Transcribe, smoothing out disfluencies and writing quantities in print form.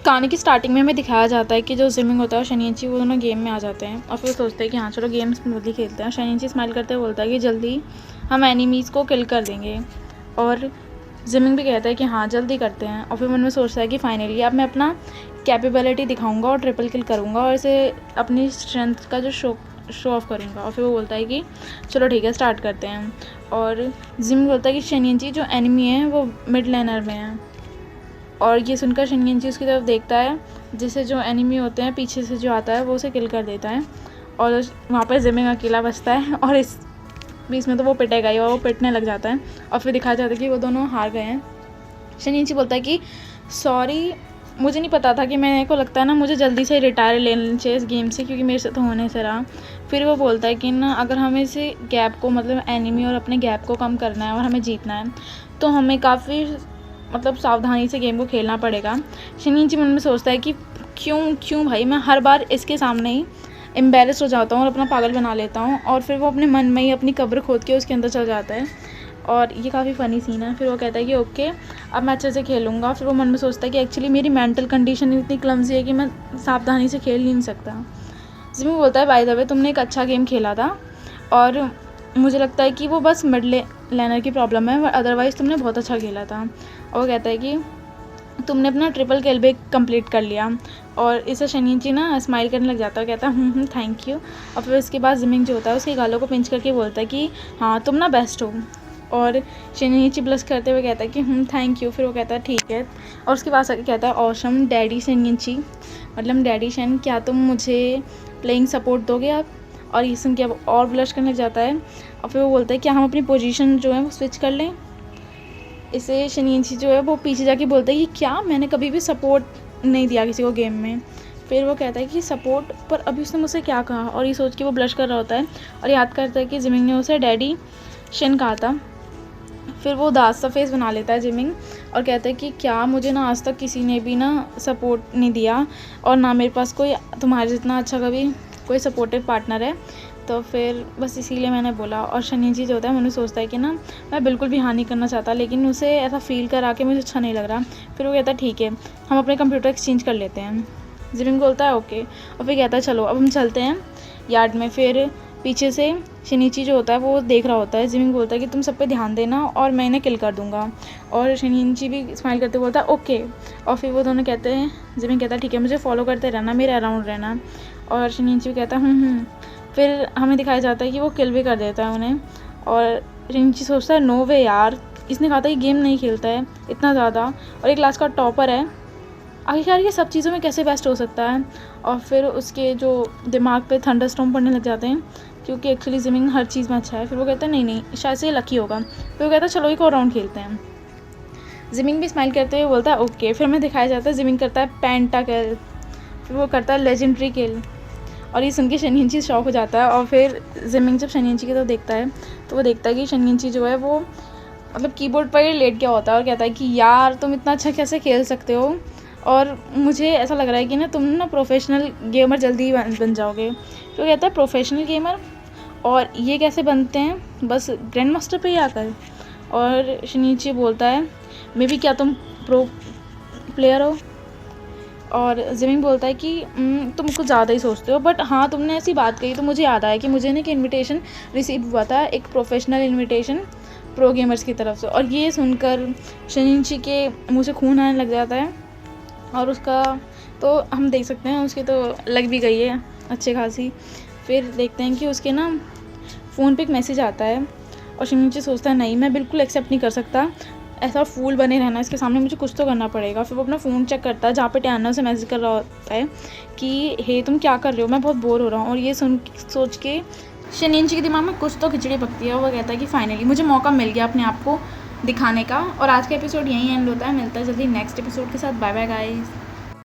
कहानी की स्टार्टिंग में हमें दिखाया जाता है कि जो जिमिंग होता है और शनिंची वो दोनों गेम में आ जाते हैं और फिर सोचते हैं कि हाँ चलो गेम स्मूथली खेलते हैं। शनिंची स्माइल करते हुए बोलता है कि जल्दी हम एनिमीज़ को किल कर देंगे और जिमिंग भी कहता है कि हाँ जल्दी करते हैं। और फिर मन में सोचता है कि फाइनली अब मैं अपना कैपेबिलिटी दिखाऊंगा और ट्रिपल किल करूँगा और इसे अपनी स्ट्रेंथ का जो शो ऑफ करूँगा। और फिर वो बोलता है कि चलो ठीक है स्टार्ट करते हैं। और जिमिंग बोलता है कि शनिंची जो एनिमी है वो मिड लेनर में है। और ये सुनकर शनिंची उसकी तरफ देखता है, जिससे जो एनिमी होते हैं पीछे से जो आता है वो उसे किल कर देता है और वहाँ पर जिमिंग अकेला बचता है। और इस बीच में तो वो पिटेगा ही और वो पिटने लग जाता है और फिर दिखाया जाता है कि वो दोनों हार गए हैं। शनिंची बोलता है कि सॉरी, मुझे नहीं पता था कि मेरे को लगता है ना मुझे जल्दी से रिटायर ले लेना चाहिए इस गेम से, क्योंकि मेरे से तो होने से रहा। फिर वो बोलता है कि ना अगर हमें इसे गैप को मतलब एनिमी और अपने गैप को कम करना है और हमें जीतना है तो हमें काफ़ी मतलब सावधानी से गेम को खेलना पड़ेगा। शनिंची मन में सोचता है कि क्यों भाई मैं हर बार इसके सामने ही एम्बेरस हो जाता हूँ और अपना पागल बना लेता हूँ। और फिर वो अपने मन में ही अपनी कब्र खोद के उसके अंदर चल जाता है और ये काफ़ी फ़नी सीन है। फिर वो कहता है कि ओके अब मैं अच्छे से खेलूँगा। फिर वो मन में सोचता है कि एक्चुअली मेरी मेंटल कंडीशन इतनी क्लमजी है कि मैं सावधानी से खेल नहीं सकता। जिमिंग बोलता है बाय द वे तुमने एक अच्छा गेम खेला था और मुझे लगता है कि वो बस मिड लेनर की प्रॉब्लम है, अदरवाइज़ तुमने बहुत अच्छा खेला था। और वो कहता है कि तुमने अपना ट्रिपल किल भी कंप्लीट कर लिया। और इसे शनिंची ना स्माइल करने लग जाता है, कहता है थैंक यू। और फिर उसके बाद जिमिंग जो होता है उसके गालों को पिंच करके बोलता है कि हाँ तुम ना बेस्ट हो। और शनिंची ब्लश करते हुए कहता है कि थैंक यू। फिर वो कहता है ठीक है और उसके पास आके कहता है ऑसम डैडी शनिंची, मतलब डैडी शन, क्या तुम मुझे प्लेइंग सपोर्ट दोगे आप? और ये सुन के अब और ब्लश करने लग जाता है। और फिर वो बोलता है क्या हम अपनी पोजीशन जो है वो स्विच कर लें? इसे शनिंची जो है वो पीछे जाके बोलता है कि क्या मैंने कभी भी सपोर्ट नहीं दिया किसी को गेम में। फिर वो कहता है कि सपोर्ट, पर अभी उसने मुझसे क्या कहा? और ये सोच के वो ब्लश कर रहा होता है और याद करता है कि जिमिंग ने उसे डैडी शन कहा था। फिर वो उदास सा फेस बना लेता है जिमिंग और कहता है कि क्या मुझे ना आज तक किसी ने भी ना सपोर्ट नहीं दिया और ना मेरे पास कोई तुम्हारे जितना अच्छा कभी कोई सपोर्टिव पार्टनर है, तो फिर बस इसीलिए मैंने बोला। और शनिंची जो होता है मैंने सोचता है कि ना मैं बिल्कुल भी हानि करना चाहता, लेकिन उसे ऐसा फील करा के मुझे अच्छा नहीं लग रहा। फिर वो कहता है ठीक है हम अपने कंप्यूटर एक्सचेंज कर लेते हैं। जिमिंग बोलता है ओके और फिर कहता है चलो अब हम चलते हैं यार्ड में। फिर पीछे से शनिंची जो होता है वो देख रहा होता है। जिमिंग बोलता है कि तुम सब पे ध्यान देना और मैं इन्हें किल कर दूंगा। और शनिंची भी स्माइल करते बोलता है ओके। और फिर वो दोनों कहते हैं, जिमिंग कहता है ठीक है मुझे फॉलो करते रहना, मेरे अराउंड रहना। और शनिंची भी कहता है फिर हमें दिखाया जाता है कि वो किल भी कर देता है उन्हें। और शनिंची सोचता है नो वे यार, इसने कहा था कि गेम नहीं खेलता है इतना ज़्यादा और एक क्लास का टॉपर है, आखिरकार ये सब चीज़ों में कैसे बेस्ट हो सकता है। और फिर उसके जो दिमाग पे थंडरस्टॉर्म पड़ने लग जाते हैं, क्योंकि एक्चुअली जिमिंग हर चीज़ में अच्छा है। फिर वो कहता है नहीं शायद से ये लकी होगा। फिर वो कहता है चलो एक और राउंड खेलते हैं। जिमिंग भी स्माइल करते हुए बोलता है ओके। फिर हमें दिखाया जाता है जिमिंग करता है पेंटा किल, फिर वो करता है लेजेंडरी किल। और ये सुन के शनिंची शॉक हो जाता है। और फिर जिमिंग जब शनिंची की तरफ देखता है तो वो देखता है कि शनिंची जो है वो मतलब कीबोर्ड पर ही लेट गया होता है और कहता है कि यार तुम इतना अच्छा कैसे खेल सकते हो, और मुझे ऐसा लग रहा है कि ना तुम ना प्रोफेशनल गेमर जल्दी ही बन जाओगे। तो कहता है प्रोफेशनल गेमर, और ये कैसे बनते हैं? बस ग्रैंड मास्टर पे ही आकर। और शनिंची बोलता है मे बी क्या तुम प्रो प्लेयर हो? और जिमिंग बोलता है कि तुम कुछ ज़्यादा ही सोचते हो, बट हाँ तुमने ऐसी बात कही तो मुझे याद आया कि मुझे ना एक इनविटेशन रिसीव हुआ था, एक प्रोफेशनल इनविटेशन प्रो गेमर्स की तरफ से। और ये सुनकर शनिंची के मुँह से खून आने लग जाता है और उसका तो हम देख सकते हैं उसकी तो लग भी गई है अच्छी खासी। फिर देखते हैं कि उसके ना फ़ोन पे एक मैसेज आता है और शनिंची सोचता है नहीं मैं बिल्कुल एक्सेप्ट नहीं कर सकता ऐसा फूल बने रहना इसके सामने, मुझे कुछ तो करना पड़ेगा। फिर वो अपना फ़ोन चेक करता है जहाँ पे टैना से मैसेज कर रहा होता है कि हे तुम क्या कर रहे हो, मैं बहुत बोर हो रहा हूँ। और ये सोच के शनिंची के दिमाग में कुछ तो खिचड़ी पकती है। वो कहता है कि फाइनली मुझे मौका मिल गया अपने आप को दिखाने का। और आज का एपिसोड यहीं एंड होता है। मिलता है जल्दी नेक्स्ट एपिसोड के साथ। Bye bye guys.